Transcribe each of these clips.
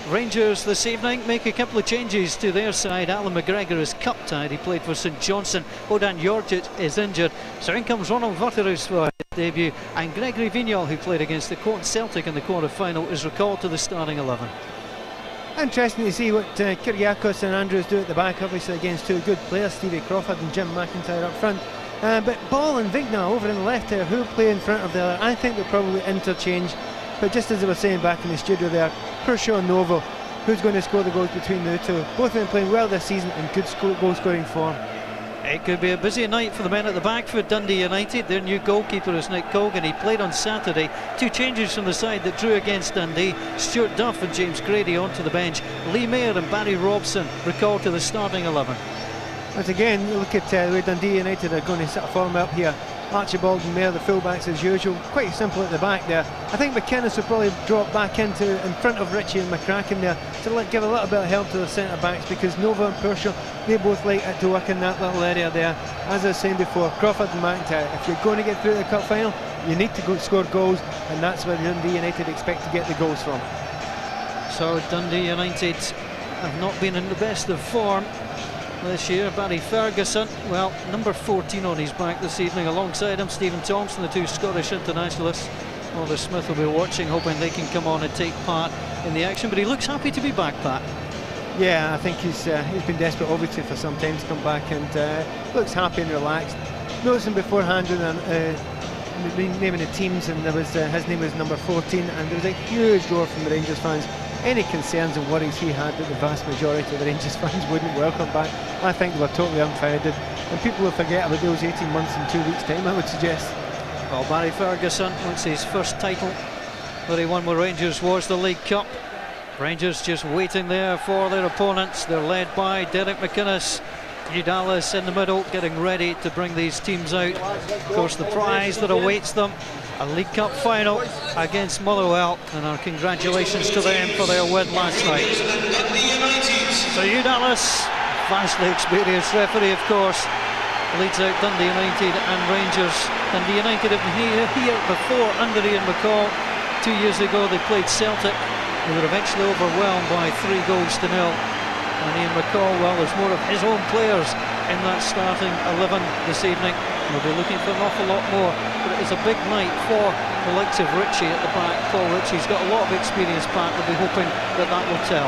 Rangers this evening make a couple of changes to their side. Alan McGregor is cup-tied. He played for St Johnstone. Bodan Jorgic is injured. So in comes Ronald Waterreus for his debut. And Gregory Vignal, who played against the Celtic in the quarter-final, is recalled to the starting 11. Interesting to see what Kyrgiakos and Andrews do at the back, obviously against two good players, Stevie Crawford and Jim McIntyre up front. But Ball and Vignal over in the left there, who play in front of the other, I think they'll probably interchange. But just as I was saying back in the studio there, Prushaw and Novo, who's going to score the goals between the two? Both of them playing well this season in good goal-scoring form. It could be a busy night for the men at the back for Dundee United. Their new goalkeeper is Nick Cogan. He played on Saturday. Two changes from the side that drew against Dundee. Stuart Duff and James Grady onto the bench. Lee Mayer and Barry Robson recalled to the starting 11. Once again, look at the way Dundee United are going to sort of form up here. Archibald and Mayer, the fullbacks as usual. Quite simple at the back there. I think McInnes will probably drop back in front of Ritchie and McCracken there to give a little bit of help to the centre-backs, because Nova and Pershaw, they both like to work in that little area there. As I was saying before, Crawford and McIntyre, if you're going to get through the cup final, you need to go score goals, and that's where Dundee United expect to get the goals from. So Dundee United have not been in the best of form this year. Barry Ferguson, well, number 14 on his back this evening. Alongside him, Stephen Thompson, the two Scottish internationalists. Walter Smith will be watching, hoping they can come on and take part in the action. But he looks happy to be back, Pat. Yeah, I think he's been desperate, obviously, for some time to come back, and looks happy and relaxed. Noticing beforehand naming the teams, and there was his name was number 14, and there was a huge roar from the Rangers fans. Any concerns and worries he had that the vast majority of the Rangers fans wouldn't welcome back, I think they were totally unfounded, and people will forget about those 18 months in 2 weeks' time, I would suggest. Well, Barry Ferguson, what's his first title that he won with Rangers was the League Cup. Rangers just waiting there for their opponents. They're led by Derek McInnes. Hugh Dallas in the middle, getting ready to bring these teams out. Of course, the prize that awaits them, a League Cup final against Motherwell, and our congratulations to them for their win last night. So Hugh Dallas, vastly experienced referee, of course, leads out Dundee United and Rangers. Dundee United have been here before under Ian McCall. 2 years ago they played Celtic. They were eventually overwhelmed by 3-0. And Ian McCall, well, there's more of his own players in that starting 11 this evening. We'll be looking for an awful lot more, but it is a big night for the likes of Ritchie at the back. Paul Ritchie's got a lot of experience, Pat. We'll be hoping that that will tell.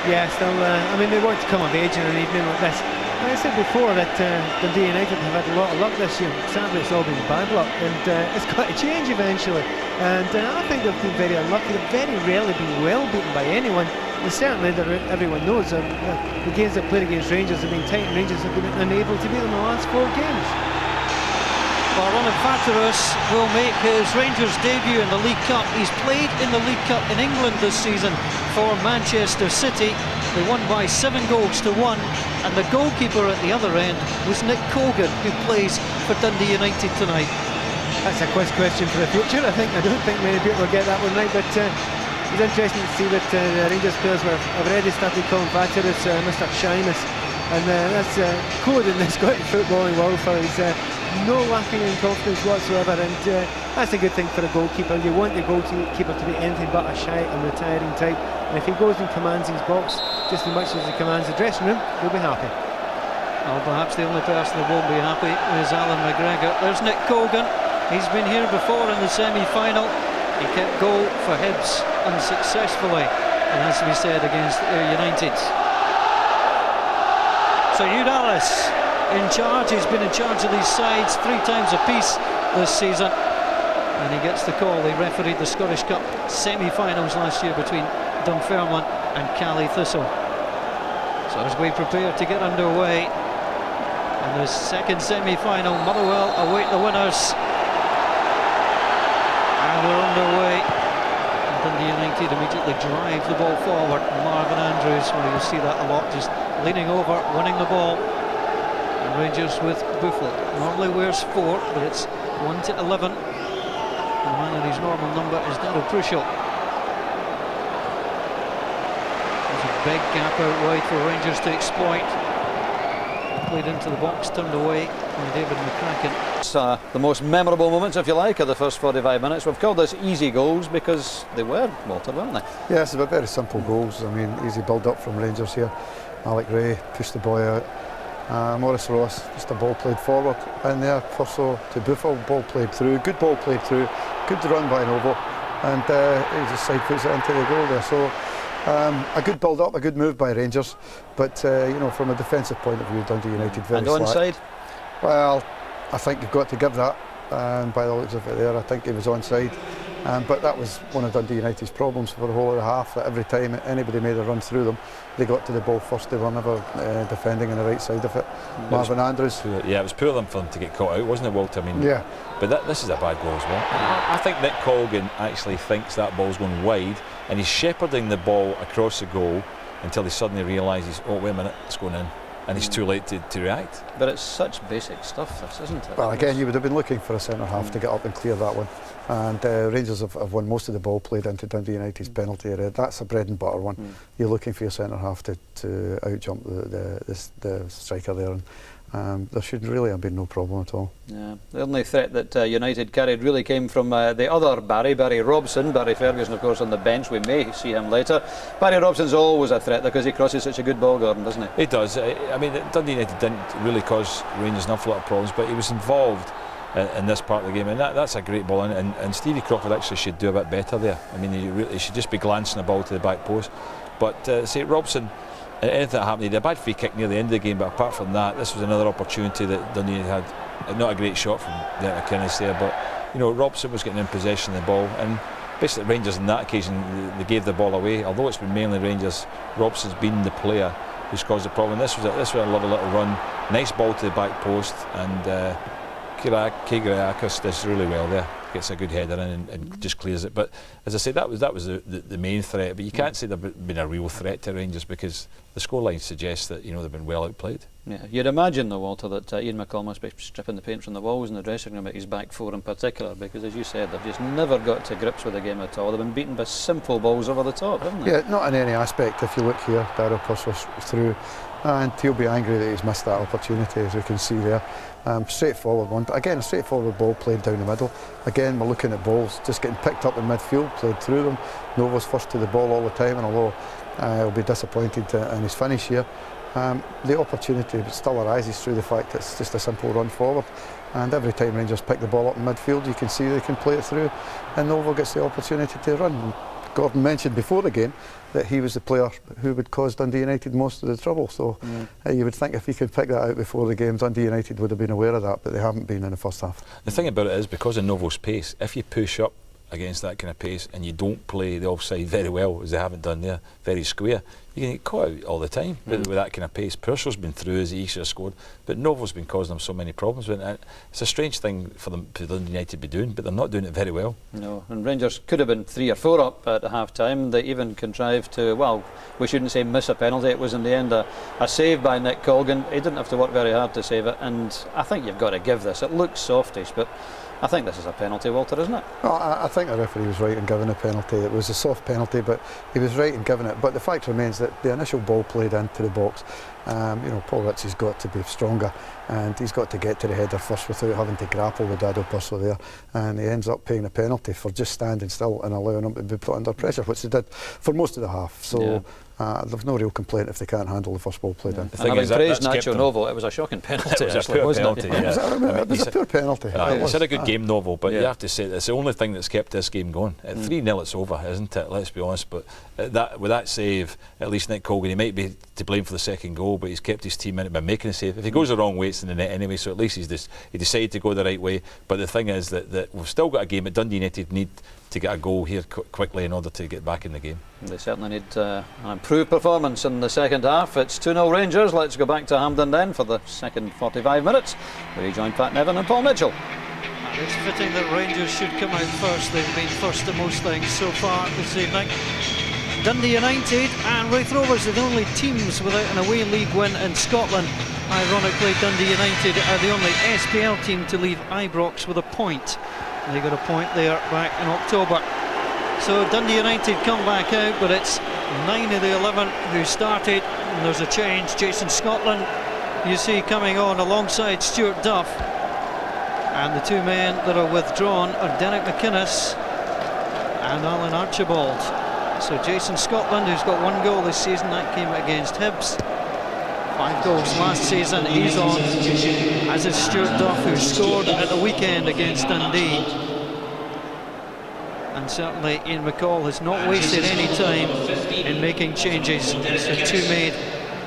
Yeah, still, I mean, they want to come of age in an evening like this. I said before that Dundee United have had a lot of luck this year. Sadly, it's all been bad luck, and it's got to change eventually. And I think they've been very unlucky. They've very rarely been well beaten by anyone. And certainly, everyone knows the games they've played against Rangers have been tight, and Rangers have been unable to beat them in the last 4 games. Well, Ronald Waterreus will make his Rangers debut in the League Cup. He's played in the League Cup in England this season for Manchester City. They won by 7-1, and the goalkeeper at the other end was Nick Cogan, who plays for Dundee United tonight. That's a quiz question for the future. I don't think many people will get that one right, but it's interesting to see that the Rangers players have already started calling Waterreus Mr. Shyness, and that's code in the Scottish footballing world for his no lacking in confidence whatsoever, and that's a good thing for a goalkeeper. You want the goalkeeper to be anything but a shy and retiring type, and if he goes and commands his box just as much as he commands the dressing room, he'll be happy. Well, perhaps the only person that won't be happy is Alan McGregor. There's Nick Cogan. He's been here before in the semi-final. He kept goal for Hibs unsuccessfully, and has to be said, against United. So Hugh Dallas in charge. He's been in charge of these sides 3 times apiece this season, and he gets the call. He refereed the Scottish Cup semi-finals last year between Dunfermline and Cali Thistle. So as we prepare to get underway in the second semi-final, Motherwell await the winners, and we're underway. Dundee United immediately drive the ball forward. Marvin Andrews, well, you'll see that a lot, just leaning over, winning the ball. And Rangers with Buffett. Normally wears 4, but it's 1 to 11. The man in his normal number is Daryl Prushaw. There's a big gap out wide for Rangers to exploit. Played into the box, turned away from David McCracken. It's the most memorable moments, if you like, of the first 45 minutes. We've called this easy goals because they were, Walter, weren't they? Yes, they were very simple goals. I mean, easy build-up from Rangers here. Alec Ray pushed the boy out. Maurice Ross, just a ball played forward. And there, Furso to Buffel, ball played through. Good ball played through. Good run by Novo. And he just side puts it into the goal there. So a good build-up, a good move by Rangers. But, you know, from a defensive point of view, Dundee United very slack. And onside? Well, I think you've got to give that. By the looks of it there, I think he was onside. But that was one of Dundee United's problems for the whole of the half, that every time anybody made a run through them, they got to the ball first. They were never defending on the right side of it. Marvin Andrews. Yeah, it was poor of them for them to get caught out, wasn't it, Walter? I mean, yeah. But this is a bad goal as well. I think Nick Colgan actually thinks that ball's going wide, and he's shepherding the ball across the goal until he suddenly realises, oh, wait a minute, it's going in. And he's too late to react. But it's such basic stuff, this, isn't it? Well, again, you would have been looking for a centre-half to get up and clear that one. And Rangers have won most of the ball played into Dundee United's penalty area. That's a bread and butter one. You're looking for your centre-half to out-jump the striker there. And there should really have been no problem at all. Yeah. The only threat that United carried really came from the other Barry Robson. Barry Ferguson, of course, on the bench. We may see him later. Barry Robson's always a threat because he crosses such a good ball, Gordon, doesn't he? He does. I mean, Dundee United didn't really cause Rangers an awful lot of problems, but he was involved in this part of the game, and that's a great ball. And Stevie Crawford actually should do a bit better there. I mean, he should just be glancing the ball to the back post. But say Robson, anything that happened, he had a bad free kick near the end of the game, but apart from that, this was another opportunity that Dundee had. Not a great shot from Derek McInnes there, but you know, Robson was getting in possession of the ball, and basically Rangers on that occasion they gave the ball away. Although it's been mainly Rangers, Robson's been the player who's caused the problem. This was a lovely little run, nice ball to the back post, and Kyriakos does really well there. Gets a good header in and just clears it. But as I say, that was the main threat. But you can't say they've been a real threat to Rangers because the scoreline suggests that, you know, they've been well outplayed. Yeah, you'd imagine though, Walter, that Ian McCall must be stripping the paint from the walls in the dressing room at his back four in particular, because as you said, they've just never got to grips with the game at all. They've been beaten by simple balls over the top, haven't they? Yeah, not in any aspect. If you look here, Daryl Puss was through, and he'll be angry that he's missed that opportunity, as we can see there. Straightforward one, but again a straightforward ball played down the middle. Again, we're looking at balls just getting picked up in midfield, played through them. Novo's first to the ball all the time, and although he'll be disappointed in his finish here, the opportunity still arises through the fact that it's just a simple run forward. And every time Rangers pick the ball up in midfield, you can see they can play it through, and Novo gets the opportunity to run. And Gordon mentioned before the game that he was the player who would cause Dundee United most of the trouble, so you would think if he could pick that out before the game, Dundee United would have been aware of that, but they haven't been in the first half. The thing about it is, because of Novo's pace, if you push up against that kind of pace and you don't play the offside very well, as they haven't done there, very square, you can get caught out all the time with that kind of pace. Purcell's been through as he should have scored, but Novo's been causing them so many problems. It's a strange thing for them, for Dundee United to be doing, but they're not doing it very well. No, and Rangers could have been 3 or 4 up at half time. They even contrived to, well, we shouldn't say miss a penalty. It was in the end a save by Nick Colgan. He didn't have to work very hard to save it, and I think you've got to give this. It looks softish, but I think this is a penalty, Walter, isn't it? Well, I think the referee was right in giving a penalty. It was a soft penalty, but he was right in giving it. But the fact remains that the initial ball played into the box, you know, Paul Ritchie's got to be stronger, and he's got to get to the header first without having to grapple with Dado Pusso there, and he ends up paying a penalty for just standing still and allowing him to be put under pressure, which they did for most of the half. So there's no real complaint if they can't handle the first ball played in. The thing is, praised Nacho Novo, it was a shocking penalty. It was a poor penalty. It was a poor penalty. He's had a good game, Novo, but you have to say it's the only thing that's kept this game going. At 3-0 it's over, isn't it? Let's be honest. But with that save, at least Nick Colgan, he might be to blame for the second goal, but he's kept his team in it by making a save. If he goes the wrong way, it's in the net anyway, so at least he decided to go the right way. But the thing is that we've still got a game at Dundee United need to get a goal here quickly in order to get back in the game. They certainly need an improved performance in the second half. It's 2-0 Rangers. Let's go back to Hampden then for the second 45 minutes. We join Pat Nevin and Paul Mitchell. It's fitting that Rangers should come out first. They've been first to most things so far this evening. Dundee United and Raith Rovers are the only teams without an away league win in Scotland. Ironically, Dundee United are the only SPL team to leave Ibrox with a point. They got a point there back in October. So Dundee United come back out, but it's 9 of the 11 who started, and there's a change. Jason Scotland you see coming on alongside Stuart Duff. And the two men that are withdrawn are Derek McInnes and Alan Archibald. So Jason Scotland, who's got 1 goal this season, that came against Hibs. 5 goals last season, he's on, as is Stuart Duff, who scored at the weekend against Dundee. And certainly Ian McCall has not wasted any time in making changes. So 2 made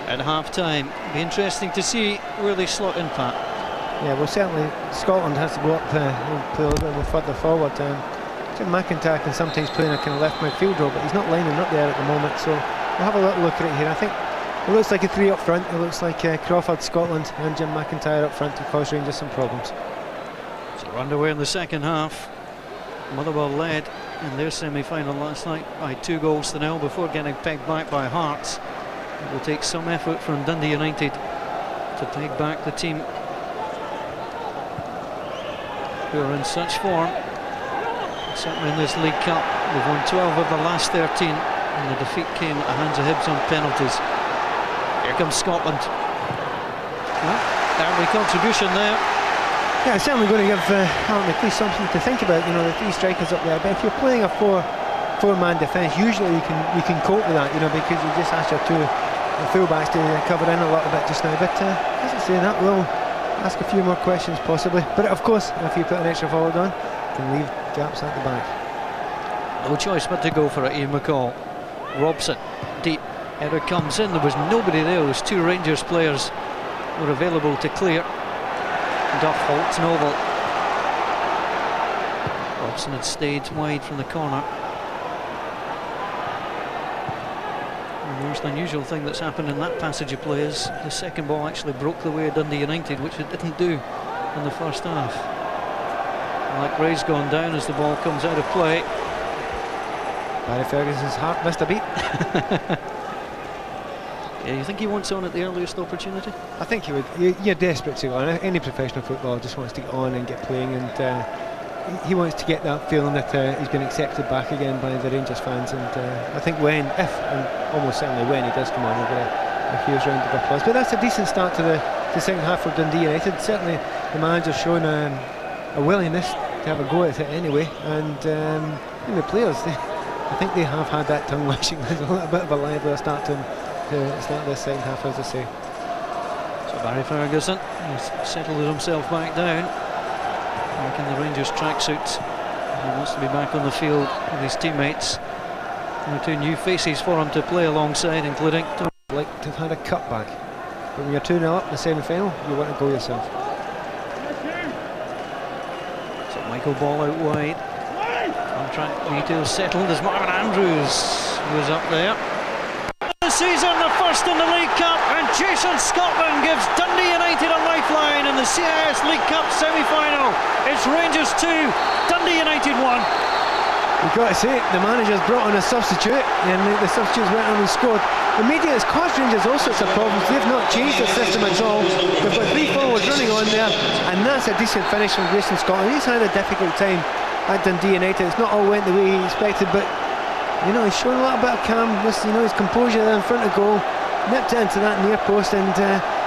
at half-time. Be interesting to see where they slot in, Pat. Yeah, well, certainly Scotland has to go up and play a little bit more further forward. Jim McIntyre can sometimes play in a kind of left midfield role, but he's not lining up there at the moment, so we'll have a little look at it here. I think it looks like a 3 up front. It looks like Crawford, Scotland and Jim McIntyre up front to cause Rangers some problems. So we're underway in the second half. Motherwell led in their semi-final last night by 2-0 before getting pegged back by Hearts. It will take some effort from Dundee United to peg back the team who are in such form. Certainly in this League Cup, they've won 12 of the last 13, and the defeat came at the hands of Hibs on penalties. Here comes Scotland. Well, early contribution there. Yeah, it's certainly going to give Alan McLeish something to think about. You know, the 3 strikers up there. But if you're playing a four-man defence, usually you can cope with that. You know, because you just ask your 2 fullbacks to cover in a little bit just now. But as I say, that will ask a few more questions possibly. But of course, if you put an extra forward on, you can leave gaps at the back. No choice but to go for it. Ian McCall. Robson deep. Header comes in. There was nobody there. There was 2 Rangers players were available to clear. Duff holds Noble. Robson had stayed wide from the corner. The most unusual thing that's happened in that passage of play is the second ball actually broke the way of Dundee United, which it didn't do in the first half. Like Ray's gone down as the ball comes out of play. Barry Ferguson's heart missed a beat. Yeah, you think he wants on at the earliest opportunity? I think he would. You're desperate to go on. Any professional footballer just wants to get on and get playing, and he wants to get that feeling that he's been accepted back again by the Rangers fans. And I think when, if, and almost certainly when he does come on, he'll get a huge round of applause. But that's a decent start to the second half for Dundee United. Certainly the manager's shown a willingness to have a go at it anyway, and the players, I think they have had that tongue lashing. There's a little bit of a livelier start to start this second half, as I say. So Barry Ferguson has settled himself back down, back in the Rangers tracksuit. He wants to be back on the field with his teammates. There are 2 new faces for him to play alongside, including like to have had a cutback, but when you're 2-0 up in the semi-final, you want to go yourself. So Michael Ball out wide. Contract details settled as Marvin Andrews was up there. The season, the first in the League Cup, and Jason Scotland gives Dundee United a lifeline in the CIS League Cup semi-final. It's Rangers 2, Dundee United 1. You've got to say, the manager's brought on a substitute, and the substitutes went on and scored. The media has caused Rangers all sorts of problems. They've not changed the system at all. They've got 3 forwards running on there, and that's a decent finish from Jason Scotland. He's had a difficult time at Dundee United. It's not all went the way he expected, but you know, he's shown a little bit of calmness, you know, his composure there in front of goal, nipped it into that near post, and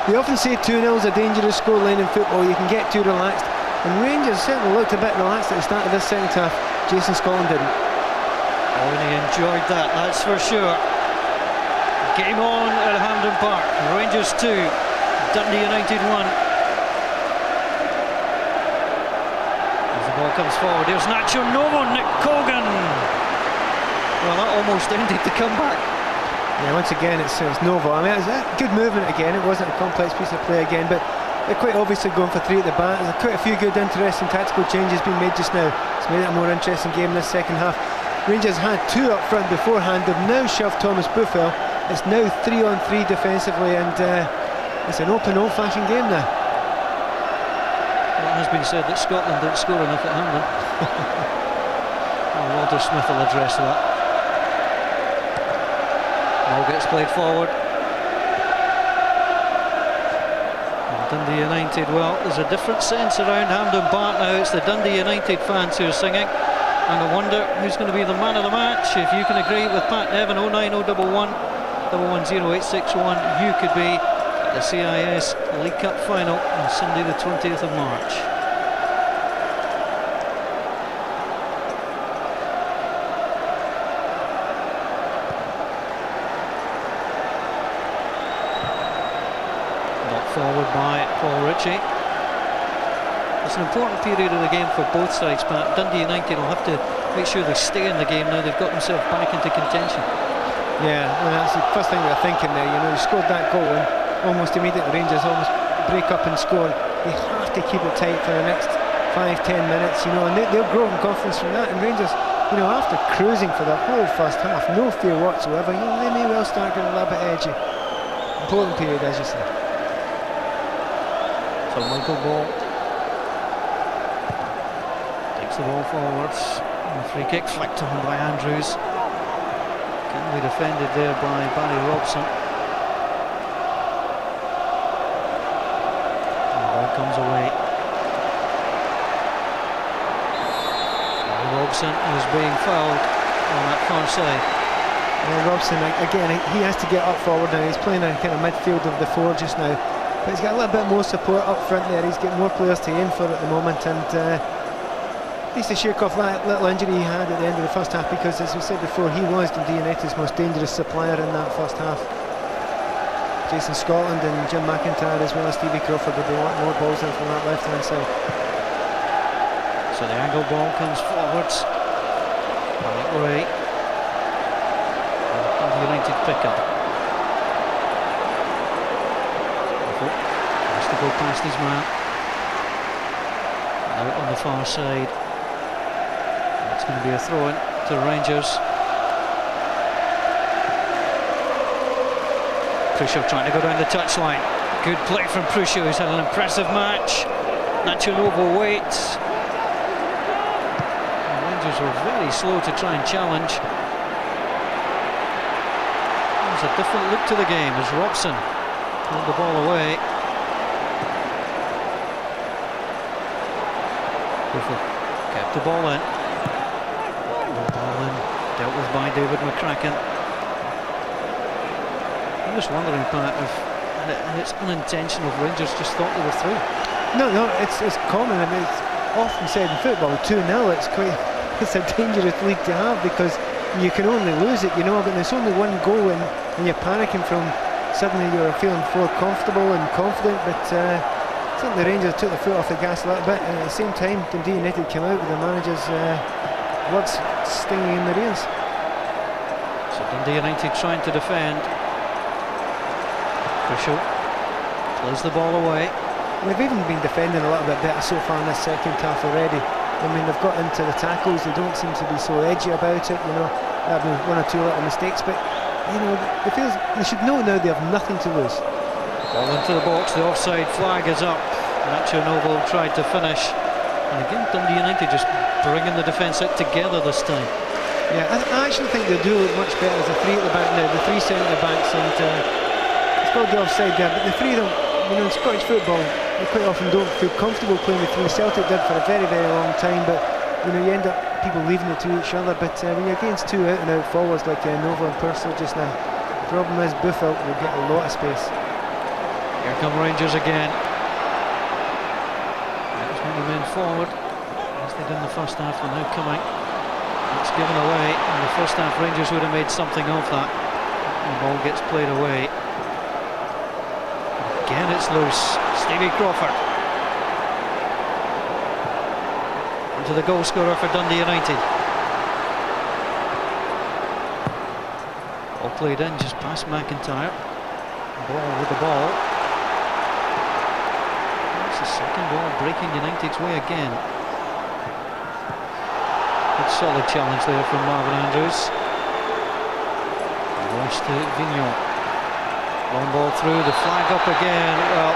they often say 2-0 is a dangerous scoreline in football. You can get too relaxed, and Rangers certainly looked a bit relaxed at the start of this second half. Jason Scotland didn't. Oh, and he enjoyed that, that's for sure. Game on at Hampden Park. Rangers 2, Dundee United 1. As the ball comes forward, here's Nacho Novo, Nick Colgan. Well, that almost ended the comeback. Yeah, once again it's Novo. I mean, it was a good movement again. It wasn't a complex piece of play again, but they're quite obviously going for 3 at the back. There's quite a few good, interesting tactical changes being made just now. It's made it a more interesting game this second half. Rangers had 2 up front beforehand. They've now shoved Thomas Buffel. It's now 3-on-3 defensively, and it's an open, old-fashioned game now. Well, it has been said that Scotland didn't score enough at Hampden. Well, Walter Smith will address that. Ball gets played forward. And Dundee United, well, there's a different sense around Hampden Park now. It's the Dundee United fans who are singing. And I wonder who's going to be the man of the match. If you can agree with Pat Nevin, 09011 110 861, you could be the CIS League Cup final on Sunday the 20th of March. Knocked forward by Paul Ritchie. It's an important period of the game for both sides, but Dundee United will have to make sure they stay in the game now they've got themselves back into contention. Yeah, and that's the first thing we're thinking there. You know, you scored that goal and almost immediately Rangers almost break up and score. They have to keep it tight for the next 5-10 minutes, you know, and they'll grow in confidence from that. And Rangers, you know, after cruising for the whole first half, no fear whatsoever, you know, they may well start getting a little bit edgy. Important period, as you said. So Michael Ball takes the ball forwards. And the free kick flicked on by Andrews. Can be defended there by Barry Robson. And the ball comes away. Barry Robson is being fouled on that far side. Robson, again, he has to get up forward now. He's playing a kind of midfield of the four just now. But he's got a little bit more support up front there. He's getting more players to aim for at the moment, and needs to shake off that little injury he had at the end of the first half, because, as we said before, he was Dundee United's most dangerous supplier in that first half. Jason Scotland and Jim McIntyre, as well as Stevie Crawford, will be wanting more balls in from that left-hand side. So the angle ball comes forwards. Right way. Dundee United pick up. Has to go past his man. Out on the far side. It's going to be a throw-in to Rangers. Prusho trying to go down the touchline. Good play from Prusho, who's had an impressive match. Nacho Novo waits. The Rangers were very slow to try and challenge. There's a different look to the game as Robson pulled the ball away. Kept the ball in. Dealt with by David McCracken. I'm just wondering, Pat, if it's unintentional, Rangers just thought they were through. No, it's common. I mean, it's often said in football, 2-0, it's a dangerous league to have, because you can only lose it, you know, but there's only one goal and you're panicking from suddenly you're feeling more comfortable and confident, but certainly the Rangers took the foot off the gas a little bit, and at the same time Dundee United came out with the manager's words stinging in their ears. So Dundee United trying to defend. Prusho plays the ball away. They've even been defending a little bit better so far in this second half already. I mean, they've got into the tackles, they don't seem to be so edgy about it, you know. There have been one or two little mistakes, but you know, they should know now they have nothing to lose. Ball into the box, the offside flag is up. Nacho Novo tried to finish, and again Dundee United just bringing the defence out together this time. Yeah, I actually think they do look much better as a three at the back now, the three centre backs, and it's got the offside there, but the three of them, you know, in Scottish football, they quite often don't feel comfortable playing with three. Celtic did for a very, very long time, but you know, you end up people leaving it to each other. But when you're against two out and out forwards like Nova and Purcell just now, the problem is Buffel will get a lot of space. Here come Rangers again. There's many men forward, as they did in the first half, and now coming. It's given away. In the first half, Rangers would have made something of that. And the ball gets played away. Again, it's loose. Stevie Crawford. Into the goal scorer for Dundee United. All played in just past McIntyre. Ball with the ball. That's the second ball breaking United's way again. Good solid challenge there from Marvin Andrews. Lost to Vignon. Long ball through, the flag up again. Well,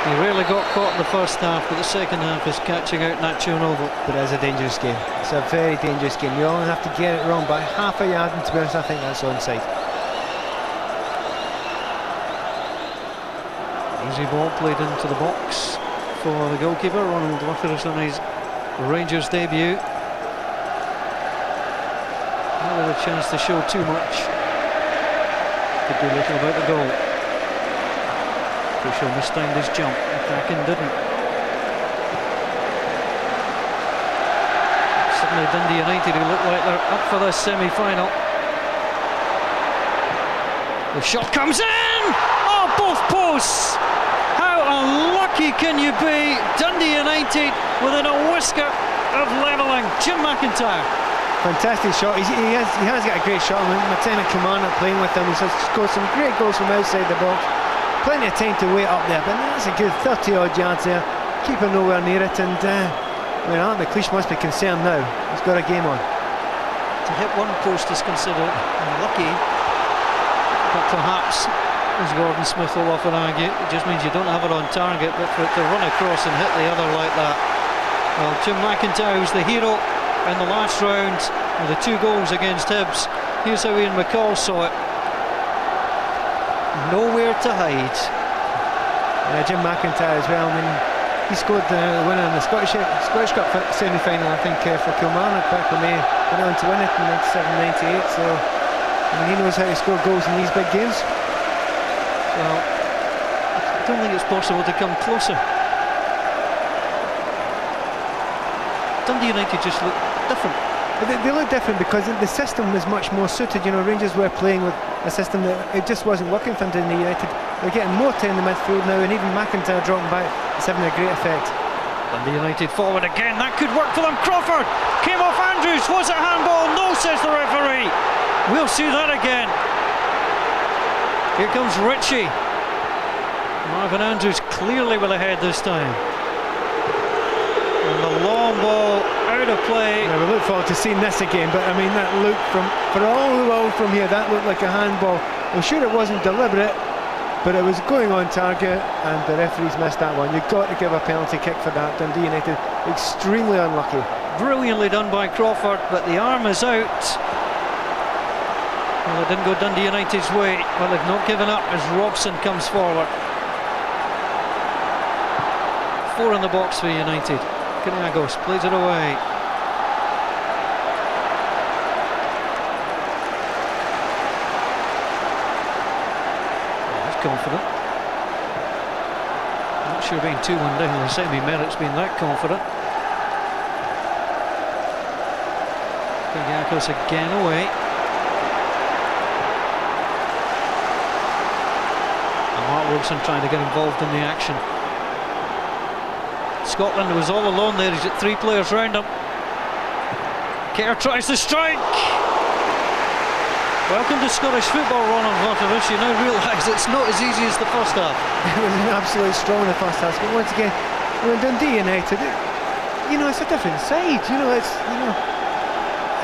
he really got caught in the first half, but the second half is catching out Nacho Novo. But it is a dangerous game. It's a very dangerous game. You only have to get it wrong by half a yard, and to be honest, I think that's onside. Easy ball played into the box for the goalkeeper. Ronald Withers on his Rangers debut. Not with a chance to show too much. Could be little about the goal. Crucial mistimed his jump. McCracken didn't. Suddenly Dundee United, who look like they're up for this semi-final. The shot comes in! Oh, both posts! How unlucky can you be? Dundee United within a whisker of levelling. Jim McIntyre. Fantastic shot. He has got a great shot. Lieutenant Commander playing with him. He's scored some great goals from outside the box. Plenty of time to wait up there, but that's a good 30-odd yards there. Keeper nowhere near it, and Alan McLeish must be concerned now. He's got a game on. To hit one post is considered unlucky, but perhaps, as Gordon Smith will often argue, it just means you don't have it on target, but for it to run across and hit the other like that. Well, Jim McIntyre was the hero in the last round with the 2 goals against Hibs. Here's how Ian McCall saw it. Nowhere to hide. Jim McIntyre as well. I mean, he scored the winner in the Scottish Cup semi-final, I think, for Kilmarnock back when they went on to win it in 97-98. So I mean, he knows how to score goals in these big games. Well, I don't think it's possible to come closer. Dundee United just look different. They look different because the system was much more suited. You know, Rangers were playing with a system that it just wasn't working for Dundee United. They're getting more time in the midfield now, and even McIntyre dropping back is having a great effect. Dundee United forward again. That could work for them. Crawford came off Andrews. Was it handball? No, says the referee. We'll see that again. Here comes Ritchie. Marvin Andrews clearly with a head this time. And the long ball out of play. Yeah, we look forward to seeing this again, but I mean, that looked for all the world from here, that looked like a handball. I'm sure it wasn't deliberate, but it was going on target, and the referees missed that one. You've got to give a penalty kick for that. Dundee United extremely unlucky. Brilliantly done by Crawford, but the arm is out. Well, it didn't go Dundee United's way, but they've not given up as Robson comes forward. 4 in the box for United. Kyrgios plays it away. He's confident. I'm not sure being 2-1 down in the semi-merits being that confident. Kyrgios again away. And Mark Robson trying to get involved in the action. Scotland was all alone there. He's got 3 players round him. Kerr tries to strike. Welcome to Scottish football, Ronald Waterbush. You now realise it's not as easy as the first half. It was absolutely strong in the first half, but once again, Dundee United, it's a different side.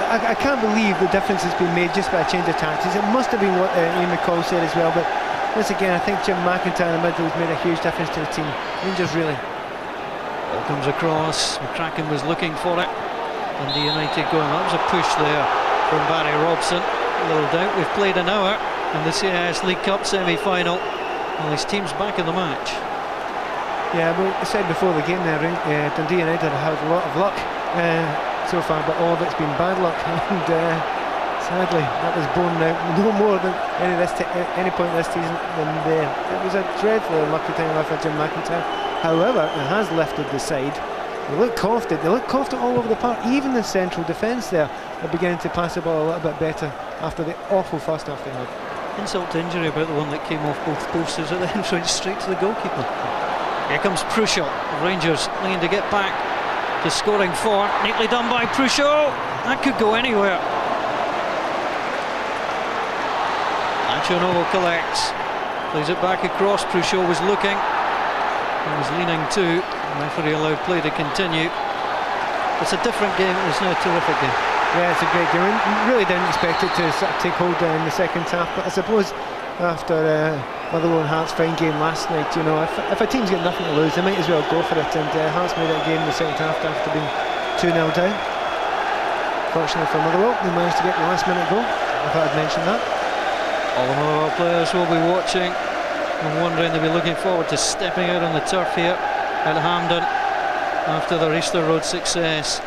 I can't believe the difference has been made just by a change of tactics. It must have been what Ian McCall said as well, but once again, I think Jim McIntyre in the middle has made a huge difference to the team. Rangers really. Ball comes across. McCracken was looking for it. Dundee United going. That was a push there from Barry Robson. Little doubt. We've played an hour in the CIS League Cup semi-final. Well, his team's back in the match. Yeah, well, I said before the game there, Dundee United have had a lot of luck so far, but all of it's been bad luck. And sadly, that was borne out no more than any point this season than there. It was a dreadfully unlucky time for Jim McIntyre. However, it has lifted the side. They look confident. They look confident all over the park. Even the central defence there are beginning to pass the ball a little bit better after the awful first half they had. Insult to injury about the one that came off both posts at the entrance straight to the goalkeeper. Here comes Prushaw. Rangers looking to get back to scoring 4. Neatly done by Prushaw. That could go anywhere. Ancionovo collects. Plays it back across. Prushaw was looking. He was leaning too. The referee allowed play to continue. It's a different game. It's now a terrific game. Yeah, it's a great game. Really didn't expect it to sort of take hold in the second half, but I suppose after Motherwell and Hearts' fine game last night, if a team's got nothing to lose, they might as well go for it. And Hearts made that game in the second half after being 2-0 down. Fortunately for Motherwell, they managed to get the last minute goal. I thought I'd mention that. All the Motherwell players will be watching and wondering, they'll be looking forward to stepping out on the turf here at Hampden after their Easter Road success.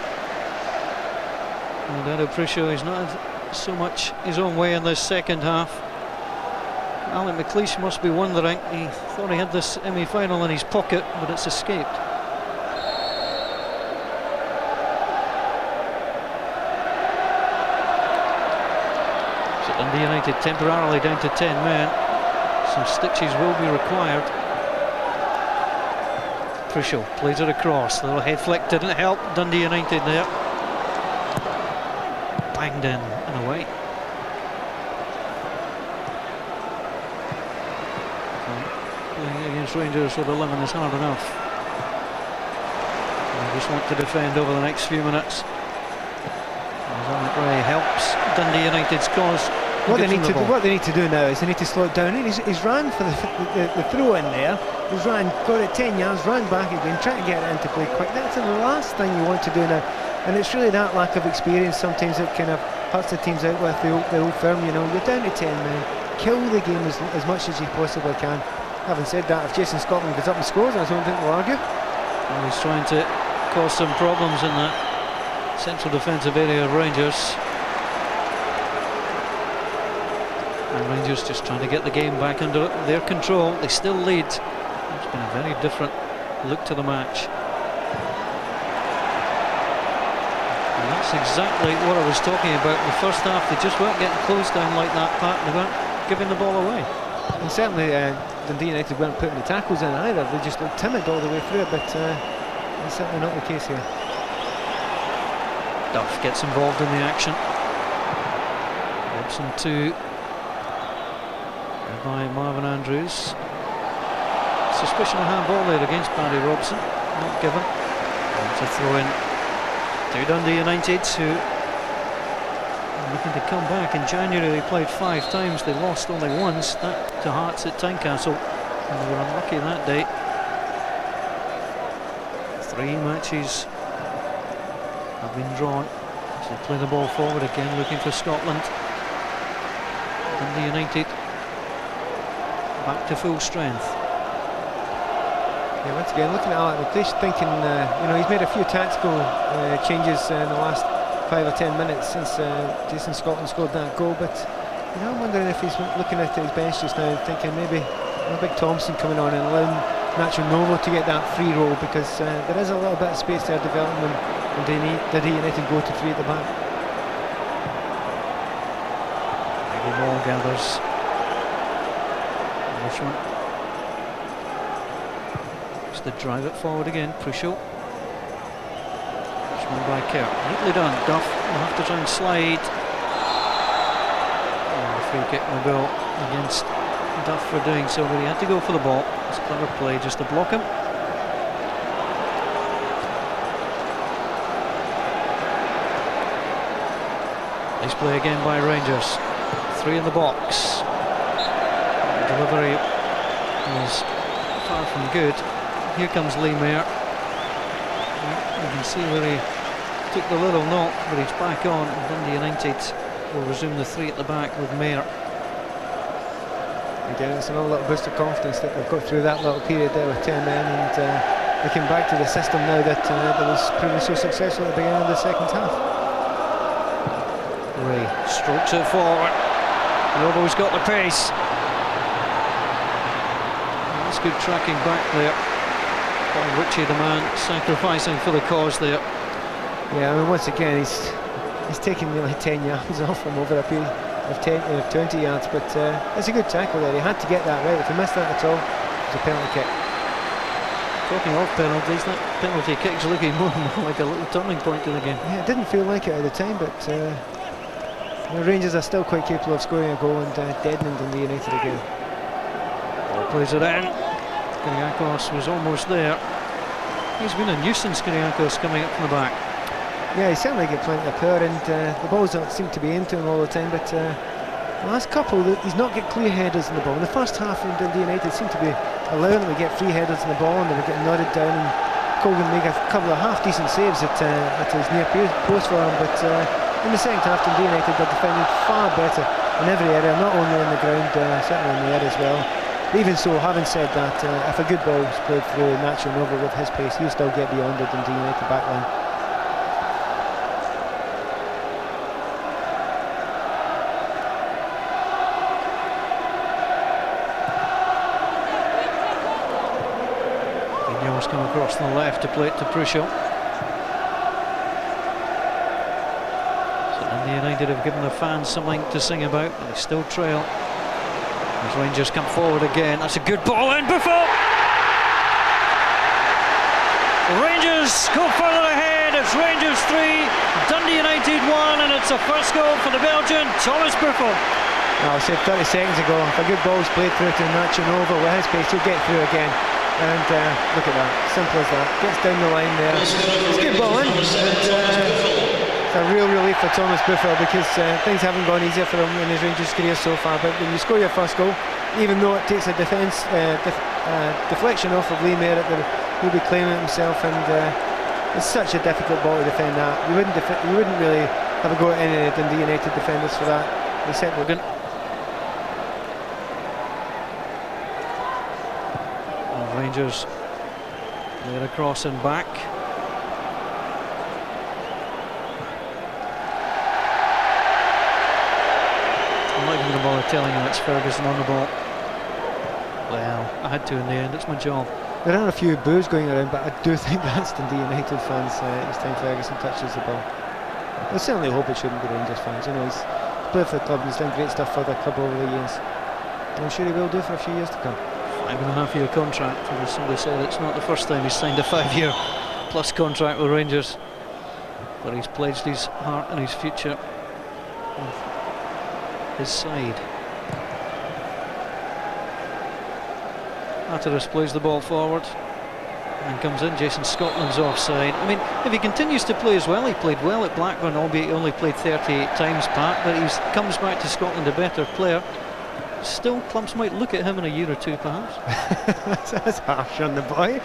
And Dado Prushaw is not so much his own way in this second half. Alan McLeish must be wondering. He thought he had this semi-final in his pocket, but it's escaped. So Dundee United temporarily down to 10 men. Some stitches will be required. Crucial, plays it across. The little head flick didn't help Dundee United there. Banged in and away. Playing against Rangers with a lemon is hard enough. They just want to defend over the next few minutes. Dominic Ray helps Dundee United's cause. What they need to do now is they need to slow it down. He's ran for the throw in there. He's ran, got it 10 yards, ran back again, trying to get it into play quick. That's the last thing you want to do now. And it's really that lack of experience sometimes that kind of hurts the teams out with the old firm. You know, you're down to 10 men. Kill the game as much as you possibly can. Having said that, if Jason Scotland gets up and scores, I don't think we'll argue. Well, he's trying to cause some problems in that central defensive area of Rangers. And Rangers just trying to get the game back under their control. They still lead. It's been a very different look to the match. And that's exactly what I was talking about in the first half. They just weren't getting closed down like that, Pat. They weren't giving the ball away. And certainly Dundee United weren't putting the tackles in either. They just looked timid all the way through it, but that's certainly not the case here. Duff gets involved in the action. Robson to by Marvin Andrews. Suspicion of handball there against Barry Robson, not given. It's a throw in to Dundee United, who are looking to come back. In January they played 5 times, they lost only once, that to Hearts at Tynecastle, and they were unlucky that day. 3 matches have been drawn, so they play the ball forward again, looking for Scotland. Dundee United back to full strength. Yeah, once again, looking at Alec McLeish, thinking, you know, he's made a few tactical changes in the last 5 or 10 minutes since Jason Scotland scored that goal, but you know, I'm wondering if he's looking at his bench just now, thinking maybe Big Thompson coming on and allowing Nacho Novo to get that free roll, because there is a little bit of space there developing when Dundee United go to 3 at the back. The ball gathers. One. Just to drive it forward again, crucial. One by Kerr, neatly done. Duff will have to try and slide. And the free kick will go against Duff for doing so, but he had to go for the ball. It's a clever play just to block him. Nice play again by Rangers. 3 in the box. Delivery was far from good. Here comes Lee Mayer. You can see where he took the little knock, but he's back on, and Dundee United will resume the 3 at the back with Mayer. Again, it's another little boost of confidence that they've got through that little period there with 10 men, and they came back to the system now that was proving so successful at the beginning of the second half. Ray strokes it forward. Novo's got the pace. That's good tracking back there. Richie, the man, sacrificing for the cause there. Yeah, I mean, once again, he's taken nearly 10 yards off him over a period of 20 yards, but it's a good tackle there. He had to get that right. If he missed that at all, it's a penalty kick. Talking of penalties, that penalty kick's looking more and more like a little turning point in the game. Yeah, it didn't feel like it at the time, but the Rangers are still quite capable of scoring a goal and deadening Dundee United again. Plays it in. Kyriakos was almost there. He's been a nuisance, Kyriakos, coming up from the back. Yeah, he certainly get plenty of power, and the balls don't seem to be into him all the time, but the last couple, he's not get clear headers in the ball. In the first half, Dundee United seemed to be allowing him to get free headers in the ball, and they were getting nodded down, and Colgan make a couple of half-decent saves at his near post for him, but in the second half, Dundee United are defending far better in every area, not only on the ground, certainly in the air as well. Even so, having said that, if a good ball is played through Nacho Novo with his pace, he'll still get beyond the Dundee United backline. Palmer's come across on the left to play it to Prusho. So Dundee United have given the fans something to sing about, but they still trail. As Rangers come forward again, that's a good ball in. Buffon! Rangers go further ahead. It's Rangers 3, Dundee United 1, and it's a first goal for the Belgian, Thomas Buffon. I said 30 seconds ago, if a good ball's played through to Nacho Nova with his pace, he'll get through again. And look at that, simple as that. Gets down the line there. It's a good ball in. It's a real relief for Thomas Buffon because things haven't gone easier for him in his Rangers career so far. But when you score your first goal, even though it takes a deflection off of Lee Merritt, he'll be claiming it himself, and it's such a difficult ball to defend that. You wouldn't really have a go at any of the Dundee United defenders for that, except Logan. Rangers they're across and back. I'm not even going to bother telling him it's Ferguson on the ball. Well, I had to in the end, it's my job. There are a few boos going around, but I do think that's Dundee United fans each time Ferguson touches the ball. I certainly hope it shouldn't be Rangers fans. You know, he's played for the club and he's done great stuff for the club over the years. I'm sure he will do for a few years to come. 5.5-year contract, and as somebody said, it's not the first time he's signed a 5-year plus contract with Rangers, but he's pledged his heart and his future with his side. Hatteras plays the ball forward and comes in. Jason Scotland's offside. I mean, if he continues to play as well, he played well at Blackburn, albeit he only played 38 times, Pat, but he comes back to Scotland a better player. Still, clubs might look at him in a year or two, perhaps. That's harsh on the boy.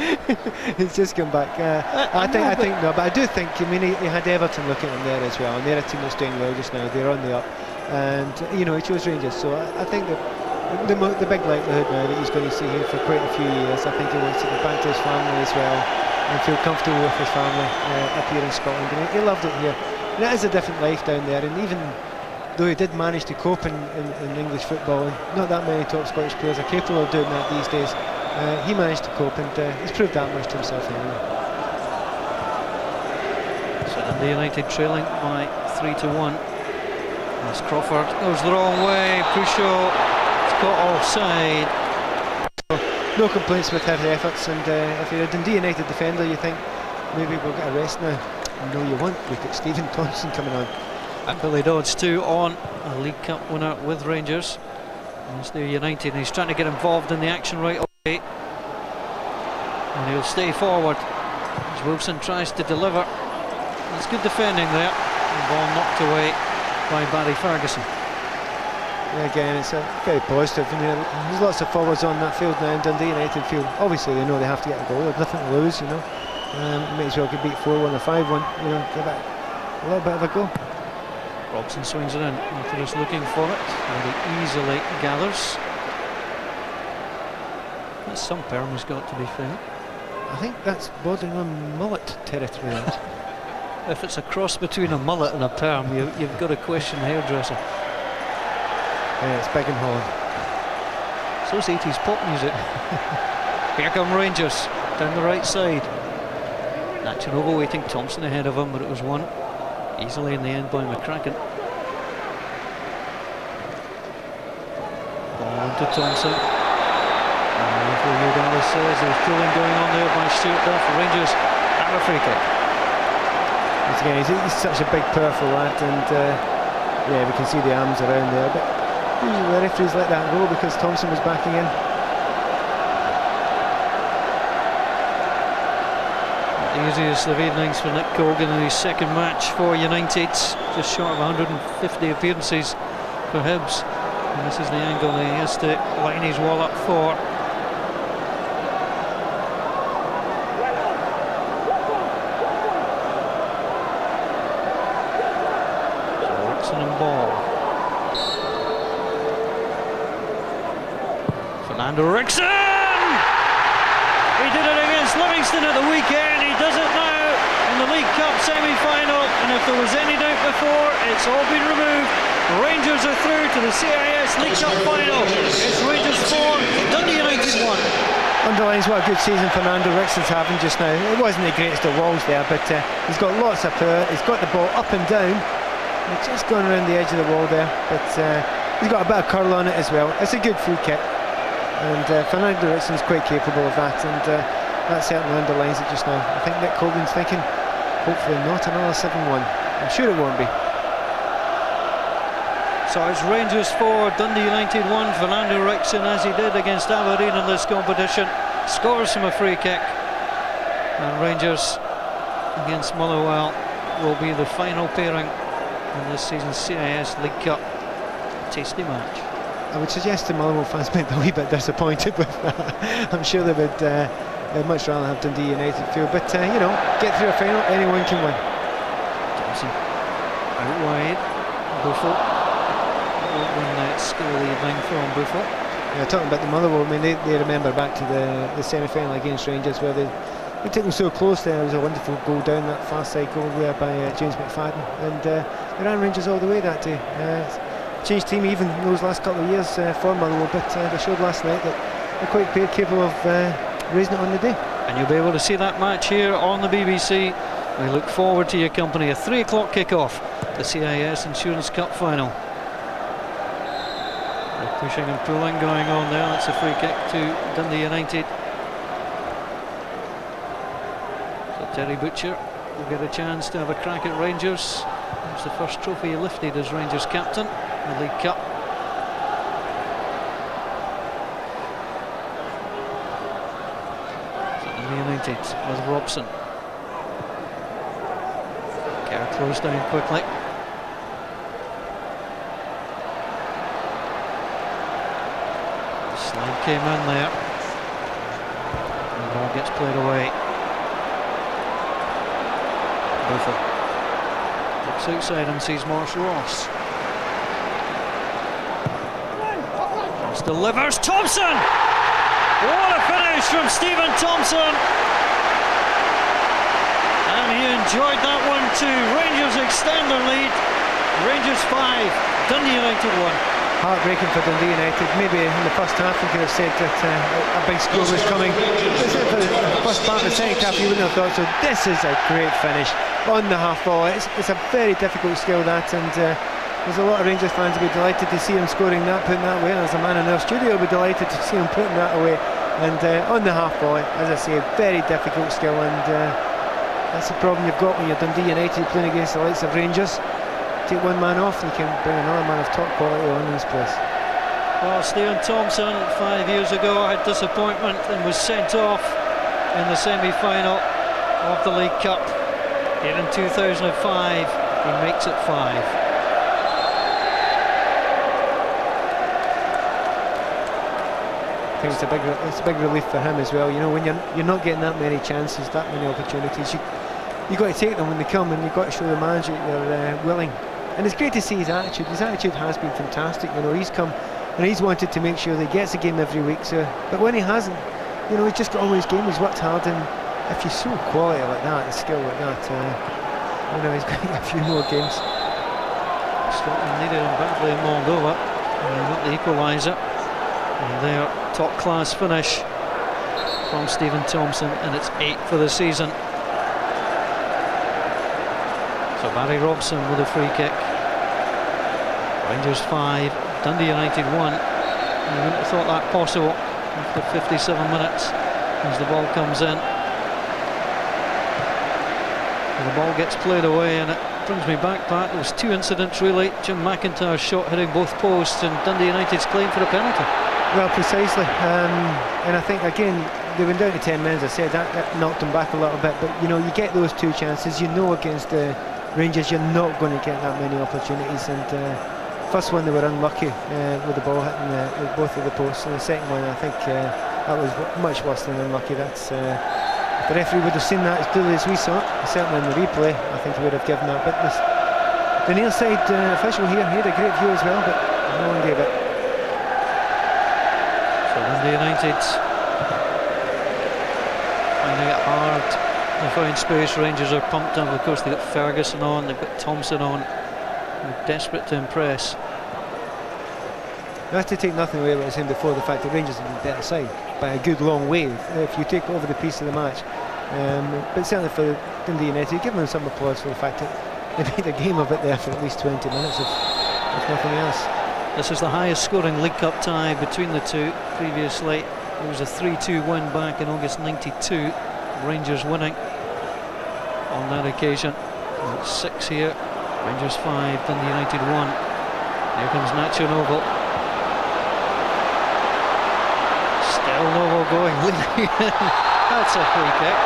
He's just come back. I think no, but I do think. I mean, he had Everton looking at him there as well, and they're a team that's doing well just now. They're on the up, and you know, he chose Rangers. So I think that the big likelihood now that he's going to see him for quite a few years. I think he wants to get back to his family as well and feel comfortable with his family up here in Scotland. And he loved it here. And it is a different life down there, and even though he did manage to cope in English football, and not that many top Scottish players are capable of doing that these days, he managed to cope, and he's proved that much to himself anyway. So Dundee United trailing by 3-1. As Crawford goes the wrong way, Prusho is caught offside. No complaints with his efforts, and if you're a Dundee United defender, you think maybe we'll get a rest now. No, you won't. Look at Stephen Thompson coming on. And Billy Dodds too on, a League Cup winner with Rangers. He's there United, and he's trying to get involved in the action right away. And he'll stay forward as Wilson tries to deliver. It's good defending there. The ball knocked away by Barry Ferguson. Yeah, again, it's very positive. I mean, there's lots of forwards on that field now in Dundee United field. Obviously, they know they have to get a goal. There's nothing to lose, you know. May as well get beat 4-1 or 5-1. You know, give it a little bit of a go. Robson swings it in. Hatteras looking for it. And he easily gathers. That's some perm has got to be fair. I think that's bordering on mullet territory. If it's a cross between a mullet and a perm, you've got to question the hairdresser. Yeah, it's big in Holland. So's 80s pop music. Here come Rangers down the right side. Nachanova waiting, Thompson ahead of him, but it was won easily in the end by McCracken. Ball into Thompson. And Anthony Dallas says there's pulling going on there by Stuart Duff. Rangers have a free kick. Again, he's such a big, powerful lad, and yeah, we can see the arms around there. But usually the referees let that go because Thompson was backing in. The easiest of evenings for Nick Colgan in his second match for United, just short of 150 appearances for Hibs. And this is the angle he has to line his wall up for. Ball. Fernando Rickson! He did it against Livingston at the weekend. He does it now in the League Cup semi-final, and if there was any doubt before, it's all been removed. Rangers are through to the CIS League Cup final. It's Rangers 4, Dundee United 1. Underlines sees what a good season Fernando Rickson's having just now. It wasn't the greatest of walls there, but he's got lots of power. He's got the ball up and down. He's just gone around the edge of the wall there, but he's got a bit of curl on it as well. It's a good free kick, and Fernando Rickson's quite capable of that, and that certainly underlines it just now. I think Nick Colgan's thinking, hopefully not another 7-1. I'm sure it won't be. So it's Rangers 4, Dundee United 1. Fernando Rickson, as he did against Aberdeen in this competition, scores from a free kick. And Rangers against Motherwell will be the final pairing in this season's CIS League Cup. Tasty match. I would suggest the Motherwell fans might be a wee bit disappointed with that. I'm sure they would they'd much rather have Dundee United field, but you know, get through a final, anyone can win. Johnson out wide. Buffel. One skill leading from Buffel. Yeah, talking about the Motherwell, I mean, they remember back to the semi-final against Rangers where they took them so close there. It was a wonderful goal down that far side goal there by James McFadden, and they ran Rangers all the way that day. Changed team even in those last couple of years for Motherwell, but they showed last night that they're quite capable of raising it on the day. And you'll be able to see that match here on the BBC. We look forward to your company. A 3 o'clock kickoff, the CIS Insurance Cup final. Pushing and pulling going on there. That's a free kick to Dundee United. So Terry Butcher will get a chance to have a crack at Rangers. It's the first trophy he lifted as Rangers captain in the League Cup. So Dundee United with Robson. Kerr closed down quickly. Slide came in there. And the ball gets played away. Buffel looks outside and sees Morris Ross. Ross delivers. Thompson! What a finish from Stephen Thompson! And he enjoyed that one too. Rangers extend their lead. Rangers 5, Dundee United 1. Heartbreaking for Dundee United. Maybe in the first half we could have said that a big score was coming. For the first part of the second half you wouldn't have thought so. This is a great finish on the half ball. It's a very difficult skill that, and there's a lot of Rangers fans will be delighted to see him scoring that, putting that away, and as a man in our studio will be delighted to see him putting that away. And on the half ball, as I say, very difficult skill, and that's the problem you've got when you're Dundee United playing against the likes of Rangers. Take one man off and you can bring another man of top quality on in his place. Well, Stephen Thompson 5 years ago had disappointment and was sent off in the semi-final of the League Cup. Here in 2005 he makes it 5. I think it's a big relief for him as well. You know, when you're not getting that many chances, that many opportunities, you've got to take them when they come, and you've got to show the manager you're willing. And it's great to see his attitude. His attitude has been fantastic. You know, he's come and he's wanted to make sure that he gets a game every week. So, but when he hasn't, you know, he's just got on with his game. He's worked hard, and if you show quality like that, and skill like that, you know, he's going to get a few more games. Scotland needed him badly in Moldova, and they got the equaliser. And their top-class finish from Stephen Thompson, and it's 8 for the season. So Barry Robson with a free kick. Rangers 5, Dundee United 1. You wouldn't have thought that possible after 57 minutes as the ball comes in. And the ball gets played away, and it brings me back, Pat. There was 2 incidents really. Jim McIntyre's shot hitting both posts, and Dundee United's claim for a penalty. Well, precisely. And I think again they went down to 10 men, as I said, that knocked them back a little bit. But you know, you get those 2 chances. You know, against the Rangers you're not going to get that many opportunities, and first one they were unlucky with the ball hitting both of the posts, and the second one I think that was much worse than unlucky. That's if the referee would have seen that as clearly as we saw it, certainly in the replay, I think he would have given that. But the near side official here, he had a great view as well, but no one gave it. So Dundee United finding it hard. They find space. Rangers are pumped up. Of course, they've got Ferguson on, they've got Thompson on. They're desperate to impress. You have to take nothing away what I was saying before, the fact that Rangers have been better side by a good long way if you take over the piece of the match. But certainly for Dundee United, give them some applause for the fact that they made a game of it there for at least 20 minutes, if nothing else. This is the highest scoring League Cup tie between the two. Previously, it was a 3-2 win back in August '92. Rangers winning on that occasion. It's 6 here. Rangers 5, Dundee United 1. Here comes Nacho Novo. Still Novo going. That's a free kick.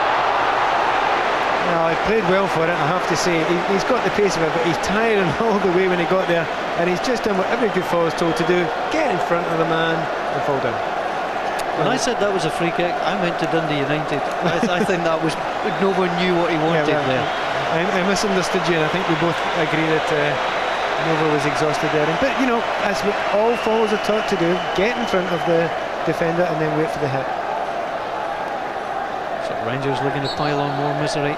No, he played well for it, I have to say. He's got the pace of it, but he's tiring all the way when he got there, and he's just done what every good forward is told to do: get in front of the man and fall down. When I said that was a free kick, I meant to Dundee United. I think that was, no one knew what he wanted there. I misunderstood you, and I think we both agree that Novo was exhausted there. But you know, as all forwards are taught to do, get in front of the defender and then wait for the hit. So Rangers looking to pile on more misery.